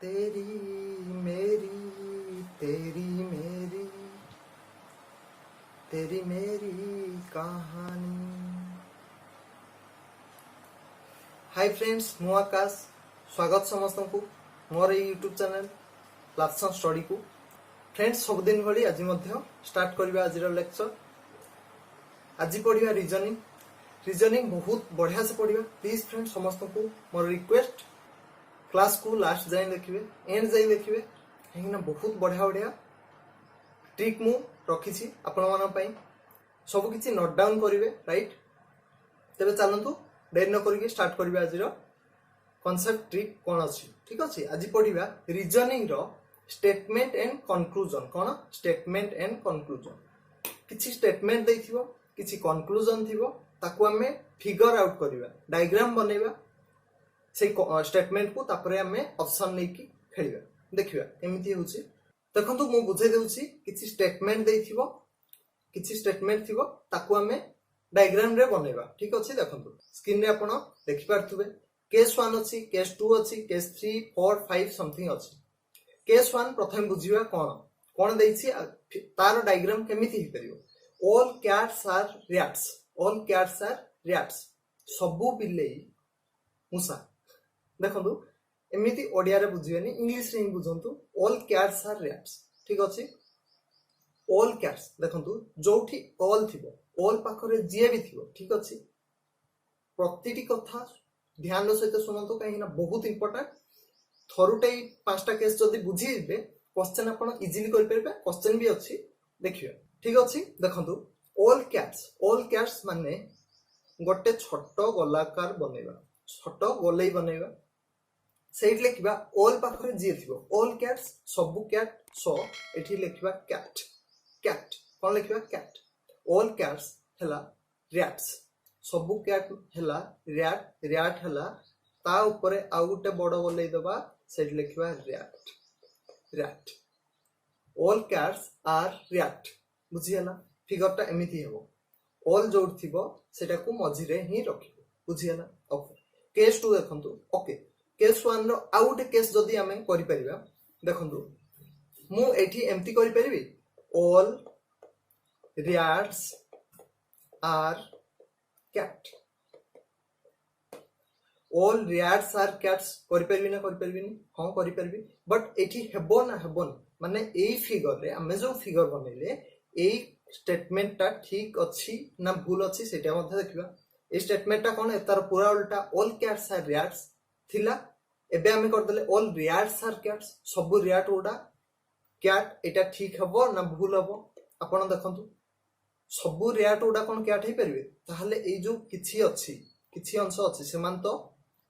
तेरी मेरी तेरी मेरी तेरी मेरी कहानी। हाय फ्रेंड्स, मु आकाश स्वागत समस्त को मोर यूट्यूब चैनल लार्सन स्टडी को। फ्रेंड्स, सबुदिन भली आज स्टार्ट करवा आज लेक्चर। आज पढ़ा रीजनिंग बहुत बढ़िया से पढ़ा। प्लीज फ्रेंड्स, समस्त को मोर रिक्वेस्ट क्लास को लास्ट जाए देखिए, एंड जाए देखिए, कहीं बहुत बढ़िया बढ़िया ट्रिक मु रखी आपण सब किसी नोट डाउन करेंगे। राइट, तेरे चलतु देरी न करके स्टार्ट करिवे। आज कॉन्सेप्ट ट्रिक कौन अच्छी, ठीक अच्छे। आज पढ़ा रीजनिंग रो स्टेटमेंट एंड कंक्लूजन। कौन स्टेटमेंट एंड कंक्लूजन? किसी स्टेटमेंट देथिबो, किसी कंक्लूजन थिबो, ताकू आमे फिगर आउट करिवा, डायग्राम बनेवा से स्टेटमेंट को, तापरे आमे ऑप्शन लेकी खेलिवा। देखिवा केमिति होची। देखंतु मु बुझाई देउची। किसी स्टेटमेंट देथिबो, किसी स्टेटमेंट थिबो, ताकू आमे डायग्राम रे बनेवा। ठीक अछि। देखंतु स्क्रीन रे आपण देखि पारथुबे। केस 1 अछि, केस 2 अछि, केस 3 4 5 समथिंग अछि। केस 1 प्रथम बुझिवा कोन देछि, तार डायग्राम केमिति हि करिवो। All cats are rats, all cats are rats, सबु बिलेई मुसा। देखंतु एमिति ओडिया रे बुझिबेनी, इंग्लिश रे ही बुझंतु। ऑल कैट्स आर रैट्स, ठीक अछि। ऑल कैट्स देखंतु जोठी ऑल थिबो, ऑल पाखरे जे भी थिबो, ठीक अछि। प्रतिटी कथा ध्यान रो सहित सुनंतु, काहे ना बहुत इंपोर्टेंट। थरुटे 5टा केस जदी बुझिबे, क्वेश्चन आपण इजीली करि परबे। क्वेश्चन भी अछि, देखियो, ठीक अछि। देखंतु ऑल कैट्स माने गोटे छोट गोलाकार बनेबा, छोट गोलाई बनेबा। सेट लिखिबा ऑल पाखरे जे थिबो, ऑल कैट्स सबु कैट। सो एठी लिखिबा कैट, कैट कोन लिखिबा कैट। ऑल कैट्स हला रैट्स, सबु कैट हला रैट, रैट हला ता ऊपर आ गुटे बड़ गोलाई दबा, सेट लिखिबा rat, rat. All cats are rat, बुझियला। फिगरटा एमिति हेबो। ऑल जोड थिबो सेटा को मझी रे ही रखिबो, बुझियला। ओके। केस 2 देखंतु। Okay, case 1 rule out case जदी हमें करि परिबा। देखंतु मु एठी एम्ति करि परिबी, all rats are cat. All rats are cats करि परिबी ना, करि परिबी नी? हां करि परिबी। बट एठी हेबो ना हेबोन, माने एई फिगर रे हमें जो फिगर बनेले, एई स्टेटमेंट ता ठीक अछि ना भूल अछि सेटा मध्ये देखिबा। ए स्टेटमेंट ता कोन, तार पूरा उल्टा ऑल कैट्स आर रैट्स थिला। एबे हमें कर देले ऑल रैट्स आर कैट्स, सब रैट उडा कैट। एटा ठीक हबो ना भूल हबो? आपण देखंतु सब रैट उडा कोन कैट हे परिबे? ताहले ए जो किछि अछि, किछि अंश अछि, सेमान तो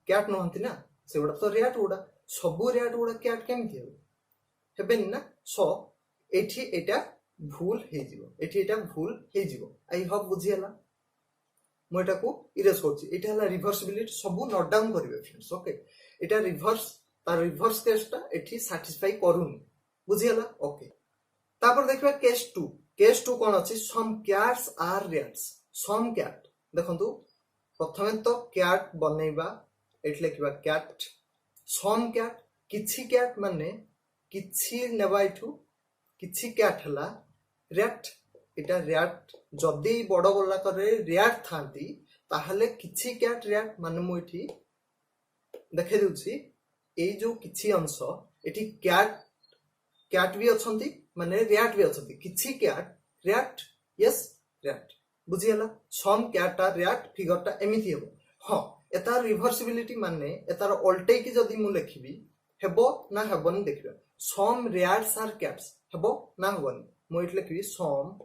कैट नहंती ना, सेउडा तो रैट उडा। सब रैट उडा कैट केमिति हेबो? हेबेन ना। सो एठी एटा भूल हे जिवो, एठी एटा भूल हे जिवो। आई होप बुझियला। मु एटा को इरेज करछि। एटा हला रिवर्सिबिलिटी, सब नोट डाउन करिवे फ्रेंड्स। ओके, एटा रिवर्स, तार रिवर्स केसटा एठी सैटिस्फाई करूनी, बुझियला। ओके, तापर देखबा केस 2। केस 2 कोन अछि, some cats are rats. Some cat देखंतु प्रथमे तो कैट बनेबा, एठी लिखबा कैट। सम कैट, किछि कैट माने किछि नेबा, एठु किछि कैट हला रैट। एटा रैट जदी बड़ गोला करे रैट थांती, ताहले किछि कैट रैट माने मु एठी देखे देउछि। ए जो किछि अंश एठी कैट, कैट भी अछंती, माने रैट भी अछंती। किछि कैट रैट, यस रैट, बुझियला। सम कैट आर रैट फिगरटा एमिति हेबो। हां, एता रिवर्सिबिलिटी माने एतार उल्टे की जदी मु लिखिबी, हेबो ना हेबोनी देखिबा। सम रैट्स आर कैट्स हेबो ना हेबोनी? मु एठी लिखिबी सम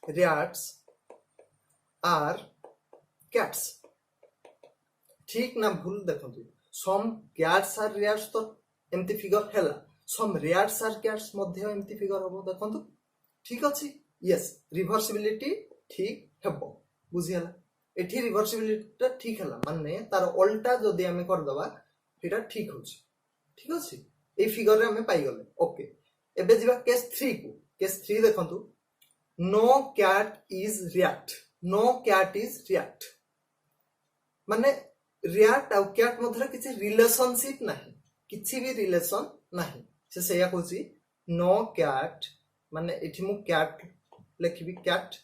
रैट्स आर कैट्स, ठीक ना भूल? देखंतु सम कैट्स आर रैट्स तो एम्ति फिगर हेला, सम रैट्स आर कैट्स मध्ये एम्ति फिगर हबो। देखंतु ठीक अछि, यस रिवर्सिबिलिटी ठीक हेबो, बुझियला। एठी रिवर्सिबिलिटी ठीक हला माने तार उल्टा जदी हमें कर दबा, एटा ठीक होछि, ठीक अछि। ए फिगर रे हमें पाई गले। ओके, एबे जिबा केस 3 को। केस 3 देखंतु, no cat is rat, no cat is rat माने रैट आ कैट मधरे किछि रिलेशनशिप नाही। किछि भी रिलेशन नाही से सेया कहूची नो कैट माने एठी मु कैट लिखबी कैट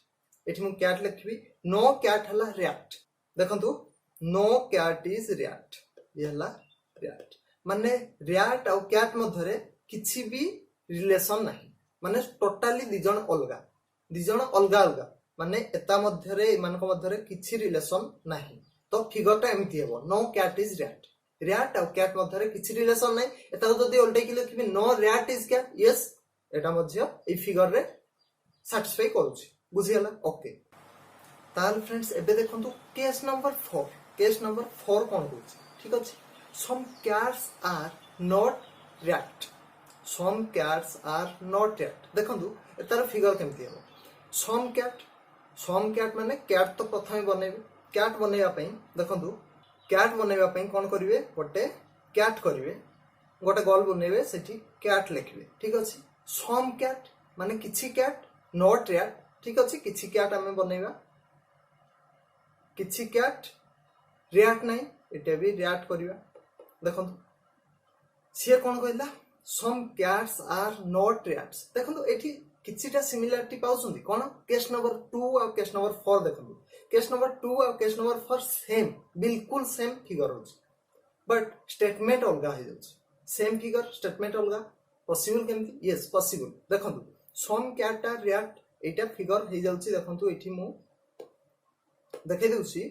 एठी मु कैट लिखबी नो कैट हला रैट देखंतु नो कैट इज रैट ये हला रैट माने रैट और कैट मध्यरे किछि भी रिलेशन नाही माने टोटाली दिजन अलगा अलगा माने एता मध्यरे इमान को मध्यरे किछि रिलेशन नाही तो फिगर टा एमती हेबो no cat is rat rat और कैट मध्यरे किछि रिलेशन नाही एता जदी उल्टे कि लिखबी no rat is cat yes एटा मध्य ए फिगर रे सैटिस्फाई करूची बुझियला ओके ताल फ्रेंड्स एबे देखंतु केस नंबर 4 कोन होची ठीक अछि some cats are not rat some cats are not rat देखंतु एतार फिगर केमती हेबो सम कैट माने कैट तो प्रथमे बनेबे कैट बनेबा पई देखंतु कैट बनेबा पई कोन करिवे गोटे कैट करिवे गोटे गोल बनेबे सेठी कैट लिखिबे ठीक अछि सम कैट माने किछि कैट नॉट रैट ठीक अछि किछि कैट हमें बनेबा किछि कैट रैट नै एटे भी रैट करिवा देखंतु से कोन कहला some cats are not rats देखंतु एठी किछिटा सिमिलरिटी पाउछंदी कोन केस नंबर 2 और केस नंबर 4 देखंतु केस नंबर 2 और केस नंबर 4 सेम बिल्कुल सेम फिगर होछ बट स्टेटमेंट अलगा हो जाछ सेम फिगर स्टेटमेंट अलगा पॉसिबल केमती यस पॉसिबल देखंतु सम कैट आर रैट एटा फिगर हे जाउची देखंतु एठी मु देखै देउची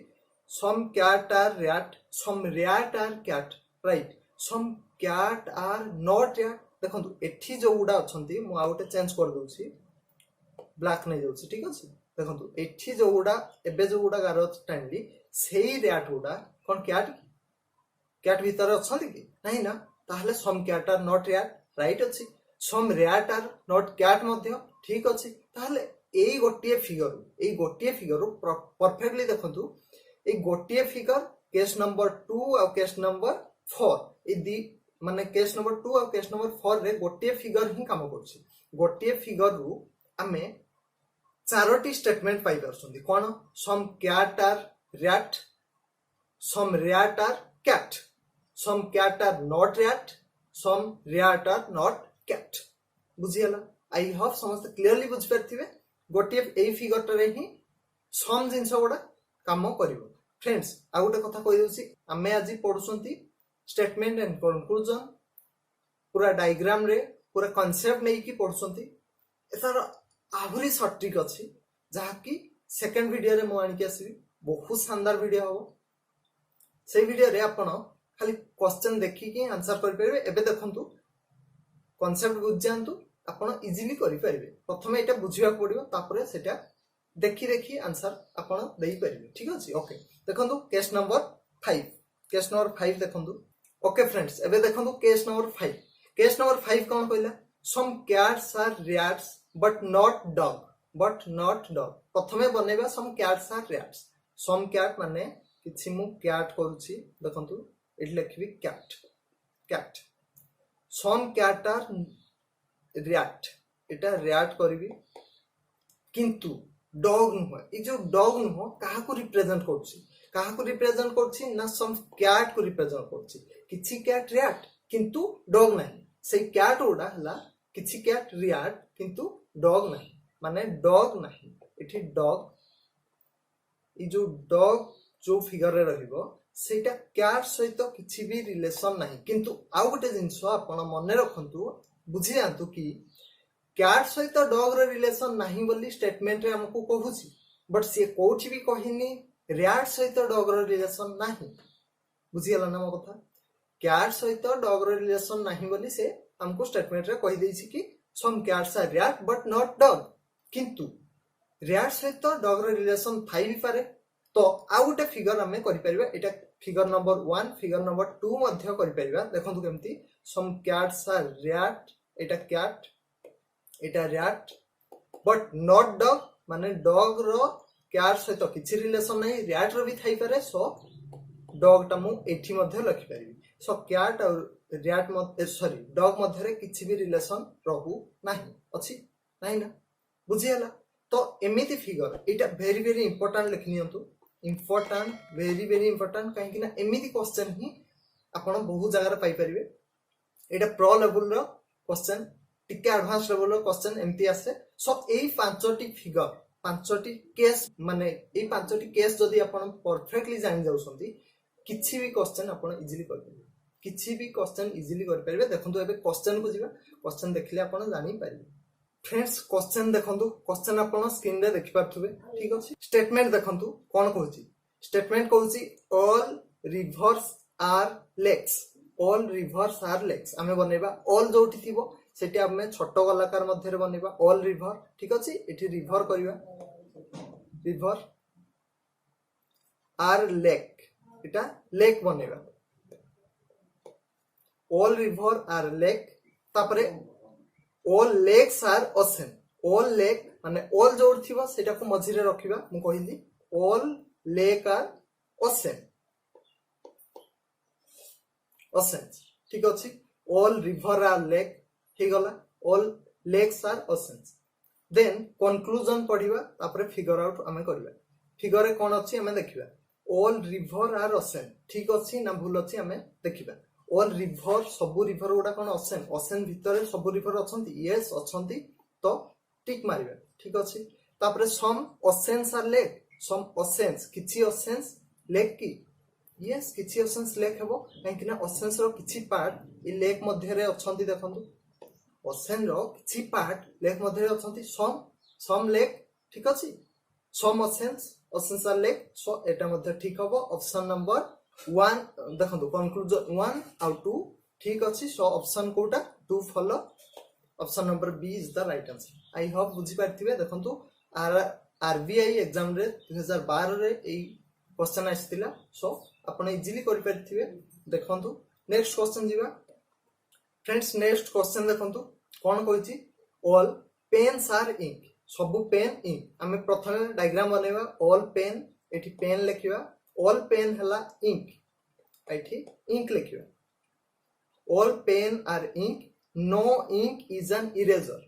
some cat are rat some rat are cat right some cat are not rat देखंतु एठी जो उडा अछंती मु आउटे चेंज कर दोउची ब्लैक नै जाउची ठीक अछि देखंतु एठी जो उडा एबे जो उडा गारो टाइमली सेही रैट उडा कोन कैट भीतर अछंती कि नाही ना ताहले some cat are not rat right अछि some rat are not cat मध्य ठीक अछि ताहले एई गोटिए फिगर परफेक्टली देखंतु एई गोटिए फिगर केस नंबर 2 और केस नंबर 4 ए दी माने केस नंबर 2 और केस नंबर 4 रे गोटिए फिगर ही काम करछि गोटिए फिगर रु आमे चारोटी स्टेटमेंट पाई परछंदी कोन some cat are rat some rat are cat some cat are not rat some rat are not cat बुझियला आई होप समस्त क्लियरली बुझ परथिबे गोटिए एई फिगर रे ही सम जिंस गुडा काम करिवो फ्रेंड्स आ गोटे कथा कहि दोसी आमे आज पढुसंती स्टेटमेंट एंड कंक्लूजन पूरा डायग्राम रे पूरा कांसेप्ट नै की पढुसंती एतार आहुरी शॉर्ट ट्रिक अछि जहा की सेकंड वीडियो रे मो आनि के आसी बहुत शानदार वीडियो हो से वीडियो रे आपण खाली क्वेश्चन देखि के आंसर कर परबे एबे देखंतु कांसेप्ट बुझ जानतु आपण इजीली करि परबे प्रथमे एटा बुझिया पड़िबो तापरे सेटा देखि आंसर आपण देई परबे ठीक अछि ओके देखंतु केस नंबर 5 देखंतु ओके फ्रेंड्स एबे देखंतु केस नंबर 5 कोन कहला some cats are rats but not dog प्रथमे बनेबा some cats are rats some cat माने किछि मु कैट करूची देखंतु एट लिखबी cat some cat are rat एटा रैट करबी किंतु डॉग नुह ए जो डॉग नुह काहा को रिप्रेजेंट करछि ना सम कैट को रिप्रेजेंट करछि किछि कैट रैट किंतु डॉग नाही से कैट ओडा हला किछि कैट रैट किंतु डॉग नाही माने डॉग नाही एठी डॉग ई जो डॉग जो फिगर रे रहिबो सेटा कैट सहित किछि भी रिलेशन नाही किंतु आ गोटे जिंस आपण मने रखंतु बुझि जानतु कि कैट सहित डॉग रे रिलेशन नाही बोली स्टेटमेंट रे हमको कहूची बट से कोठी भी कहिनी रैट सहित डॉग रे रिलेशन नाही बुझियला ना मो कथा कैट सहित डॉग रे रिलेशन नाही बोली से हमको स्टेटमेंट रे कहि देछि कि some cats are rat but not dog किंतु रैट सहित डॉग रे रिलेशन थाई भी पारे तो आ गोटे फिगर हमें करि परिबा एटा फिगर नंबर 1 फिगर नंबर 2 मध्य करि परिबा देखंतु केमती सम cats are rat Etah cat Etah rat but not dog माने डॉग रो कैट सहित किछि रिलेशन नै रैट रो भी थाई पारे सो डॉग टा मु एठी मध्य लिखि परिबी सो कैट और रैट मध्य सॉरी डॉग मध्य रे किछि भी रिलेशन रहू नाही अछि नाही ना बुझियला तो एमिति फिगर एटा वेरी वेरी इंपोर्टेंट लिखनियंतु इंपोर्टेंट वेरी वेरी इंपोर्टेंट काहे कि ना एमिति क्वेश्चन ही आपण बहुत जगह रे पाई परिबे एटा प्रो लेवल रो क्वेश्चन टिके एडवांस लेवल रो क्वेश्चन एमती आसे सो एई पांचटी फिगर पांचटी केस माने एई पांचटी केस जदी आपण परफेक्टली जानि जाउसंती किछि भी क्वेश्चन आपण इजीली कर परिबे किछि भी क्वेश्चन इजीली कर परिबे देखंतु एबे क्वेश्चन को जिबा क्वेश्चन देखले आपण जानि परिबे फ्रेंड्स क्वेश्चन देखंतु क्वेश्चन आपण स्क्रीन रे देखि पाथुबे ठीक अछि स्टेटमेंट देखंतु कोन कहूची स्टेटमेंट कहूची all rivers are lakes all rivers are lakes आमे बनेबा ऑल जोठी थिबो सेठी आमे छोटो गलाकार मध्ये रे बनेबा ऑल रिवर ठीक अछि एठी रिवर करिबा रिवर आर लेक एटा लेक बनेबा ऑल रिवर आर लेक तापरे all lakes are ocean all lake माने ऑल जोड़ थिबा सेटा को मझी रे रखिबा मु कहिली all lake are ocean ocean ठीक अछि ऑल रिवर आर लेक ठीक गला all lakes are oceans then conclusion पढिबा तापरे फिगर आउट आमे करबा फिगर रे कोन अछि आमे देखिबा ऑल रिवर आर ओशन ठीक अछि ना भूल अछि आमे देखिबा ऑल रिवर सब रिवर गुडा कोन ओशन ओशन भितरे सब रिवर अछंती यस अछंती तो टिक मारिबा ठीक अछि तापरे some oceans are lake some oceans किछि ओशंस लेक की यस किछि ओशंस लेक हेबो काहेकि ओशंस रो किछि पार्ट इ लेक मध्ये रे अछंती देखंतु ओशन रो किछि पार्ट लेक मध्ये रे अछंती सम लेक ठीक अछि सम ओशंस आर लेक सो एटा मध्ये ठीक हबो ऑप्शन नंबर 1 देखंतु कंक्लूजन 1 आउट 2 ठीक अछि सो ऑप्शन कोटा 2 follow option number B is the right answer I hope बुझी पारथिबे देखंतु आरबीआई एग्जाम रे 2012 रे एई क्वेश्चन आइथिला सो आपण इजीली करि पारथिबे देखंतु नेक्स्ट क्वेश्चन जीवा फ्रेंड्स नेक्स्ट क्वेश्चन देखंतु कोन कहछि ऑल पेन्स आर इंक सब पेन इंक आमे प्रथमे डायग्राम बनेबा ऑल पेन एठी पेन लिखिबा ऑल पेन हला इंक एठी इंक लिखिबा all pen are ink no ink is an eraser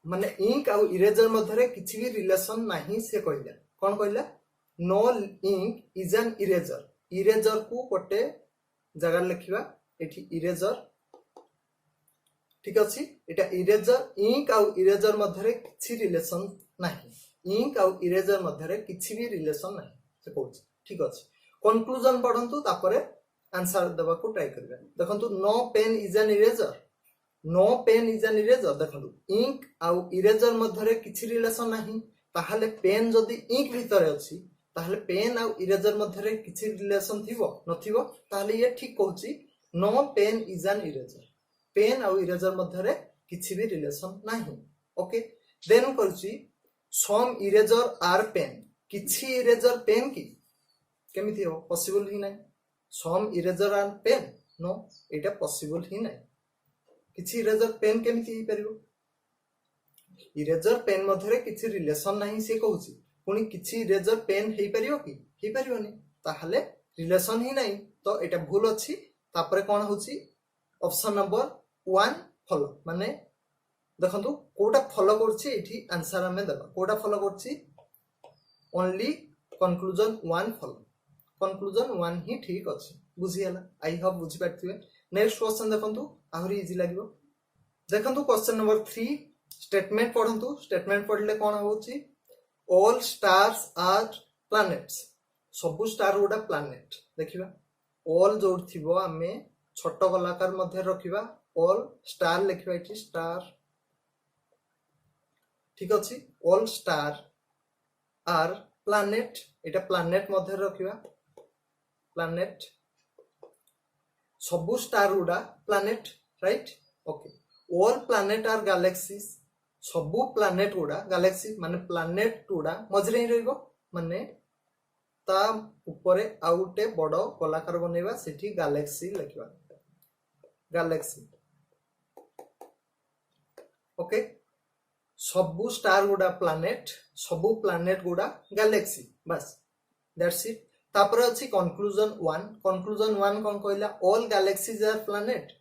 माने इंक आ इरेजर मध्ये किछि भी रिलेशन नाही से कहला कोन कहला no ink is an eraser eraser को गोटे जगह लिखिबा एठी इरेजर ठीक अछि एटा इरेजर इंक आ इरेजर मध्ये किछि रिलेशन नाही इंक आ इरेजर मध्ये किछि भी रिलेशन नाही से कहछ ठीक अछि कंक्लूजन पढंतु तापरे आंसर देबा को ट्राई करबा देखंतु no pen is an eraser no pen is an eraser देखंतु इंक आ इरेजर मध्ये किछि रिलेशन नाही ताहाले पेन जदी इंक भितरे अछि ताहाले पेन आ इरेजर मध्ये किछि रिलेशन थिबो नथिबो ताहाले ये ठीक कहछि no pen is an eraser pen आ इरेजर मध्ये किछि भी रिलेशन नाही ओके देन करछि सम इरेजर आर पेन किछि इरेजर पेन की केमिति हो पॉसिबल ही नाही some eraser are pen no एटा पॉसिबल ही नाही किछि इरेजर पेन केमिति ही परिबो इरेजर पेन मध्ये किछि रिलेशन नाही से कहउछि पुनी किछि इरेजर पेन हेई परियो की हेई परियोनी ताहाले रिलेशन ही नाही तो एटा भूल अछि तापरे कोन होछि ऑप्शन नंबर 1 फॉलो माने देखंतु कोटा फॉलो करछि एठी आंसर हमें देबा कोटा फॉलो करछि ओनली कंक्लूजन 1 फॉलो कंक्लूजन 1 ही ठीक अछि बुझी हला आई होप बुझी पाथिबे नेक्स्ट क्वेश्चन देखंतु आहुरी इजी लागिबो देखंतु क्वेश्चन नंबर 3 स्टेटमेंट पढंतु स्टेटमेंट पढले कोन होछि ऑल स्टार्स आर प्लैनेट्स सब स्टार गोडा प्लैनेट देखिबा ऑल जोड़ थिबो हमें छोटो गोलाकार मध्ये रखिबा ऑल स्टार लिखिबा इठी स्टार ठीक अछि ऑल स्टार आर प्लैनेट एटा प्लैनेट मध्ये रखिबा प्लैनेट सब स्टार गुडा planet right okay all planet are galaxies सब प्लैनेट गुडा गैलेक्सी माने प्लैनेट गुडा मझरे ही रहइबो माने ता ऊपरे आउटे बडो गोलाकार बनेबा सेठी गैलेक्सी लिखिबा गैलेक्सी ओके सब स्टार गुडा प्लैनेट गुडा गैलेक्सी बस दैट्स इट तापर अछि कंक्लूजन 1 कोन कहला ऑल गैलेक्सीज आर प्लैनेट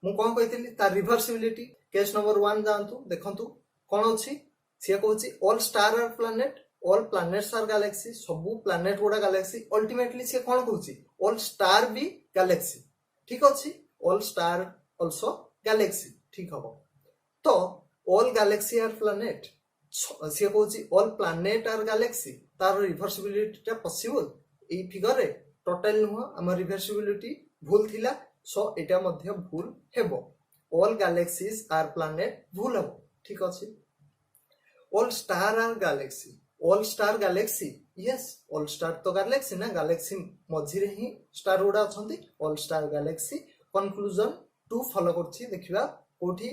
मु कोन कहितली ता रिवर्सिबिलिटी केस नंबर 1 जानतु देखंतु कोन अछि से कहछि all star are planet all planets are galaxy सब प्लैनेट गुडा गैलेक्सी अल्टीमेटली से कोन कहछि ऑल स्टार भी गैलेक्सी ठीक अछि ऑल स्टार ऑल्सो गैलेक्सी ठीक हम तो ऑल गैलेक्सी आर प्लैनेट सी कहूँ ऑल प्लैनेट आर गैलेक्सी तार रिभर्सिबिलिटी पॉसिबल ए फिगर रे टोटल नुह आम रिभर्सिबिलिटी भूल थिला सो एटा मध्य भूल हेबो ऑल गैलेक्सीज आर प्लैनेट भूल हेबो ठीक अछि all star are galaxy all star galaxy yes all star तो गैलेक्सी ना गैलेक्सी मझिरे ही स्टार गुडा अछंती all star galaxy conclusion 2 follow करछि देखिबा कोठी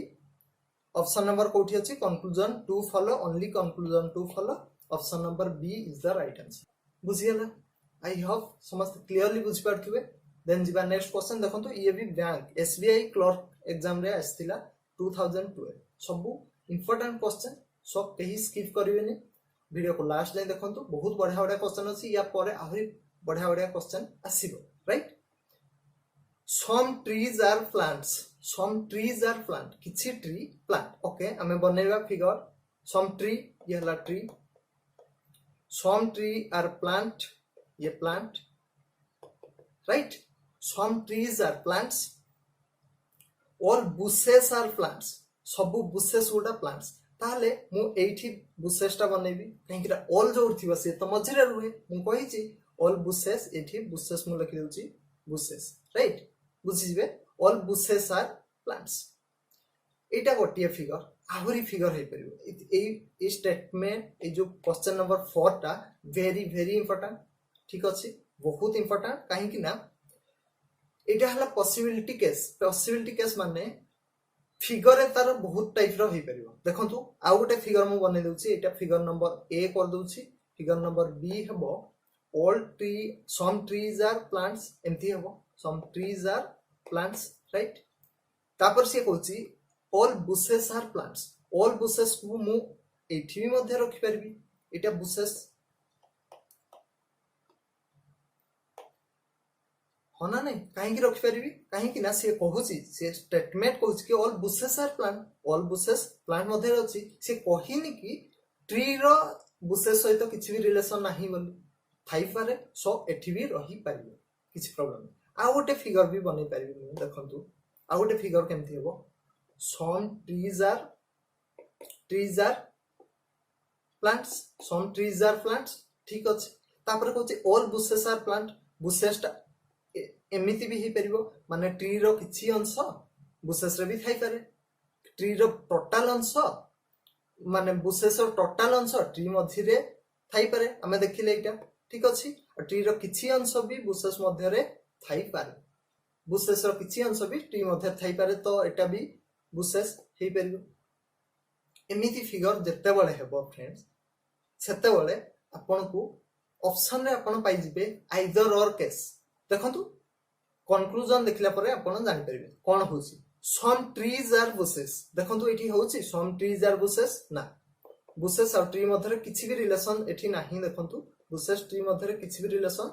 ऑप्शन नंबर कोठी अछि conclusion 2 follow only conclusion 2 follow option number B is the right answer बुझियला आई होप समस्त क्लियरली बुझ पारथिबे देन जिबा नेक्स्ट क्वेश्चन देखंतु ये भी बैंक एसबीआई क्लर्क एग्जाम रे आस्थिला 2012 सब इंपोर्टेंट क्वेश्चन सब कहीं स्किप करिवेनी वीडियो को लास्ट जाए देखंतु बहुत बढ़िया बढ़िया क्वेश्चन अछि या परे आहुरी बढ़िया बढ़िया क्वेश्चन आसीबो right some trees are plants किछि ट्री प्लांट ओके हमें बनेबा फिगर some tree ये हला tree some tree are plant ये plant right some trees are plants all bushes are plants सब bushes गुडा plants ताले मु एठी बुसेसटा बनेबी काहेकि ऑल जो थिबा से तो मझिरे रुहे मु कहि छि ऑल बुसेस एठी बुसेस मु लिखि दउछि बुसेस राइट बुझि जिवे ऑल बुसेस आर प्लांट्स एटा गोटिए फिगर आहुरी फिगर हे परिबो ए स्टेटमेंट ए जो क्वेश्चन नंबर 4 टा वेरी वेरी इंपोर्टेंट ठीक अछि बहुत इंपोर्टेंट काहेकि ना एटा हला पॉसिबिलिटी केस माने फिगर तार बहुत टाइप रो हे परिबो देखंतु आ गोटे फिगर मु बनै दउछि एटा फिगर नंबर ए कर दउछि फिगर नंबर बी हेबो all tree some trees are plants एमती हेबो some trees are plants right तापर से कहउछि all bushes are plants all bushes को मु एठी भी मध्ये रखि परबी एटा बुशेस होना नहीं कहीं रखी पारि कहीं ना सी कहूँ सी स्टेटमेंट कहूँ कि ऑल बुशेस आर प्लांट मध्य अच्छी सी कहनी कि ट्री रो बुशेस सहित किसी भी रिलेशन नाही बोली थाई पारे सो एठी भी रही पारिबो किसी प्रॉब्लम आ गोटे फिगर भी बनै पारिबो देखंतु आ गोटे फिगर केमथि हेबो सम ट्रीज आर प्लांट्स ठीक अछि तापर कहूँ ऑल बुशेस आर प्लांट बुशेसटा एमिति भी ही परिबो माने ट्री रो किछि अंश बुशेस रे भी थाई पारे ट्री रो टोटल अंश माने बुशेस रो टोटल अंश ट्री मध्य रे थाई पारे हमें देखिले एटा ठीक अछि ट्री रो किछि अंश भी बुशेस मध्य रे थाई पारे बुशेस रो किछि अंश भी ट्री मध्य थाई पारे तो एटा भी बुशेस हे परिबो एमिति फिगर जत्ते बळे हेबो फ्रेंड्स सेते बळे आपन को ऑप्शन रे आपन पाई जिबे आइदर और केस देखंतु कंक्लूजन देखला परे आपण जानि परिबे कोन होछि सम ट्रीज आर बुशेस देखंतु एठी होछि सम ट्रीज आर बुशेस ना बुशेस और ट्री मध्य किछि भी रिलेशन एठी नाही देखंतु बुशेस ट्री मध्य किछि भी रिलेशन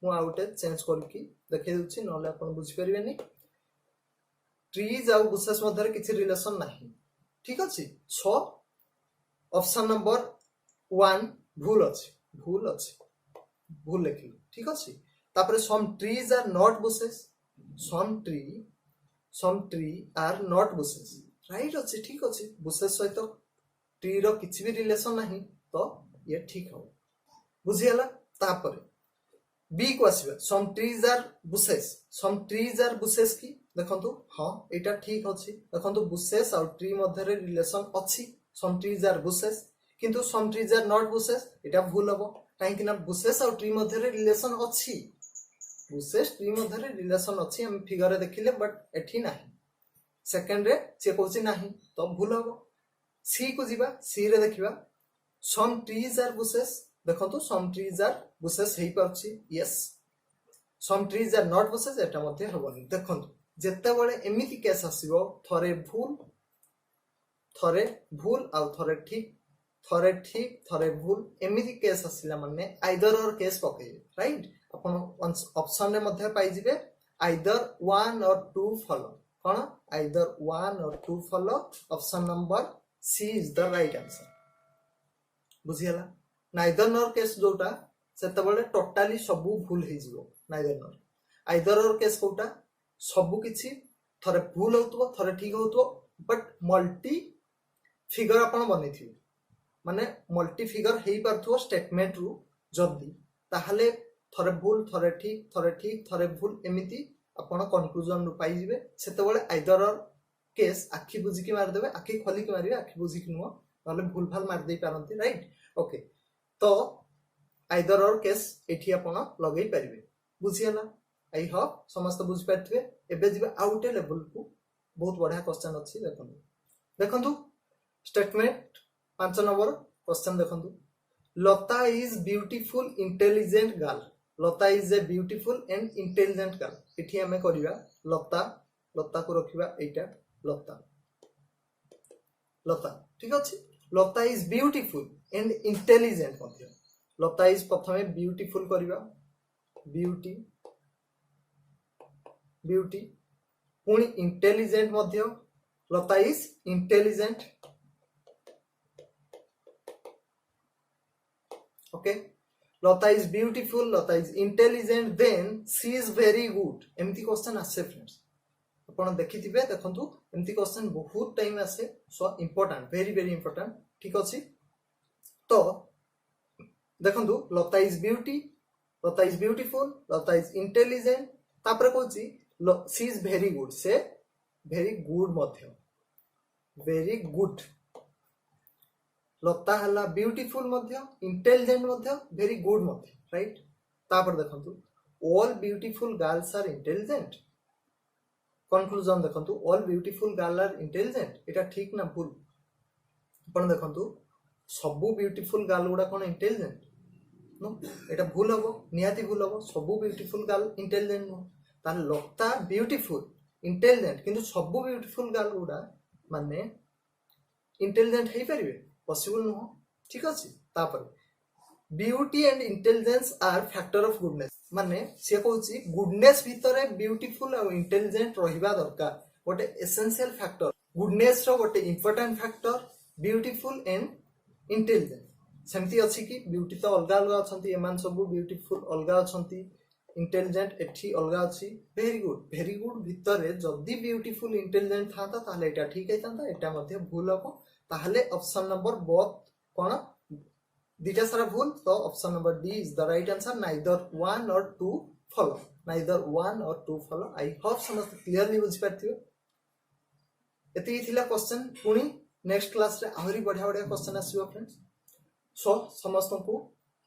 मु आउटे चेंज करकी देखै दुछि नले आपण बुझि परिबेनी ट्रीज और बुशेस मध्य किछि रिलेशन नाही ठीक अछि सो ऑप्शन नंबर 1 भूल अछि भूल लिखि ठीक अछि तापर some trees are not bushes some tree are not bushes right अछि ठीक अछि bushes सहित ट्री रो किछि भी रिलेशन नाही तो ये ठीक हो बुझियला तापर बी को आसीबे some trees are bushes की देखंतु हां एटा ठीक अछि देखंतु bushes और ट्री मध्य रे रिलेशन अछि some trees are bushes किंतु some trees are not bushes एटा भूल हबो काहे कि ना bushes और ट्री मध्य रे रिलेशन अछि बुशेस ट्री मध्य रिलेशन अच्छी हम फिगर रे देखिले बट एठी नाही सेकंड रे से कहछि नाही तो भूल हबो सी को जिबा सी रे देखिबा सम ट्रीज आर बुशेस देखंतु सम ट्रीज आर बुशेस हेई परछि yes some trees are not bushes एटा मध्य हबोनी देखंतु जेते बळे एमिति केस आसीबो थरे भूल आ थरे भूल एमिति केस आसिला माने आइदर और केस पकै राइट अपन ऑप्शन रे मध्य पाई जिवे आइदर 1 और 2 फॉलो कोन आइदर 1 और 2 follow option number C is the right answer बुझियला नाइदर नॉर केस जोटा सेते बळे टोटली सब भूल हे जिवो नाइदर नॉर आइदर और केस कोटा सब किछि थरे भूल होतबो थरे ठीक होतबो बट मल्टी फिगर आपण बनेथि माने मल्टी फिगर हेई पारथो स्टेटमेंट रु जल्दी ताहले थरे भूल थरे ठीक थरे भूल एमिति आपण कंक्लूजन रु पाई जिवे सेते बेले आइदर केस आखि बुझी की मार देबे आखि खोली की मारिबे आखि बुझी की नुवा नले भूल भाल मार देई पारंती राइट ओके तो आइदर और केस एठी आपण लगेई परिबे बुझियला आई होप समस्त बुझ पारथिबे एबे जिबे आउटे लेवल को बहुत बढ़िया क्वेश्चन अछि देखंतु देखंतु स्टेटमेंट 5 नंबर क्वेश्चन देखंतु Lata is beautiful intelligent girl Lata is a beautiful and intelligent girl एठी हमें करिवा लता लता को रखिबा एटा लता लता ठीक अछि Lata is beautiful and intelligent मध्य लता इज प्रथमे ब्यूटीफुल करिवा ब्यूटी ब्यूटी पुणी इंटेलिजेंट मध्य Lata is intelligent okay Lata is beautiful Lata is intelligent then she is very good एमती क्वेश्चन आसे फ्रेंड्स अपन देखिथिबे देखंतु एमती क्वेश्चन बहुत टाइम आसे सो इंपोर्टेंट वेरी इंपोर्टेंट ठीक अछि तो देखंतु Lata is beautiful Lata is intelligent तापर कहछि शी इज वेरी गुड से वेरी गुड मध्य वेरी गुड लता हला ब्यूटीफुल मध्य इंटेलिजेंट मध्य वेरी गुड मध्य राइट तापर देखंतु all beautiful girls are intelligent conclusion देखंतु all beautiful girl are intelligent एटा ठीक ना भूल अपन देखंतु सबु ब्यूटीफुल गर्ल गुडा कोन इंटेलिजेंट नो एटा भूल हबो निहाती भूल हबो सबु ब्यूटीफुल गर्ल इंटेलिजेंट नो ता लता ब्यूटीफुल इंटेलिजेंट किंतु सबु ब्यूटीफुल गर्ल गुडा माने इंटेलिजेंट हेई परिबे पॉसिबल नो ठीक अछि तापर beauty and intelligence are factor of goodness माने से कहउची गुडनेस भितरे ब्यूटीफुल और इंटेलिजेंट रहिबा दरकार गोटे एसेंशियल फैक्टर गुडनेस रो गोटे important factor beautiful and intelligent सेमती अछि कि ब्यूटी तो अलगा अलगा अछंती एमान सब ब्यूटीफुल अलगा अछंती इंटेलिजेंट एठी अलगा अछि वेरी गुड भितरे जदी ब्यूटीफुल इंटेलिजेंट थाता ताले एटा ठीक हेतांता एटा मध्ये भूल हबो ताहले ऑप्शन नंबर बोथ कोन दीटा सारा भूल तो option number D is the right answer neither 1 और 2 फॉलो नाइदर 1 और 2 फॉलो आई होप समस्त क्लियरली बुझ पाथियो एती थिला क्वेश्चन पुनी नेक्स्ट क्लास रे आहुरी बढ़िया क्वेश्चन आसीबो फ्रेंड्स सो समस्त को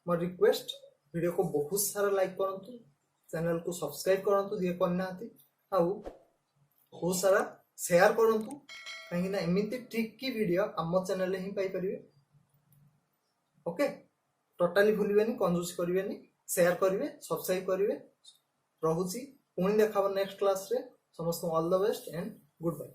मोर रिक्वेस्ट वीडियो को बहुत सारा लाइक करंतु चैनल को सब्सक्राइब करंतु जे करनाथि आउ बहुत सारा शेयर करंतु कहीं ना एमिति ट्रिक की वीडियो हम चैनल रे ही पाई परिबे ओके टोटली भूलिबेनी कंजूस करिवेनी शेयर करिवे सब्सक्राइब करिवे रहुची पुणी देखाबो नेक्स्ट क्लास रे समस्त all the best and good bye.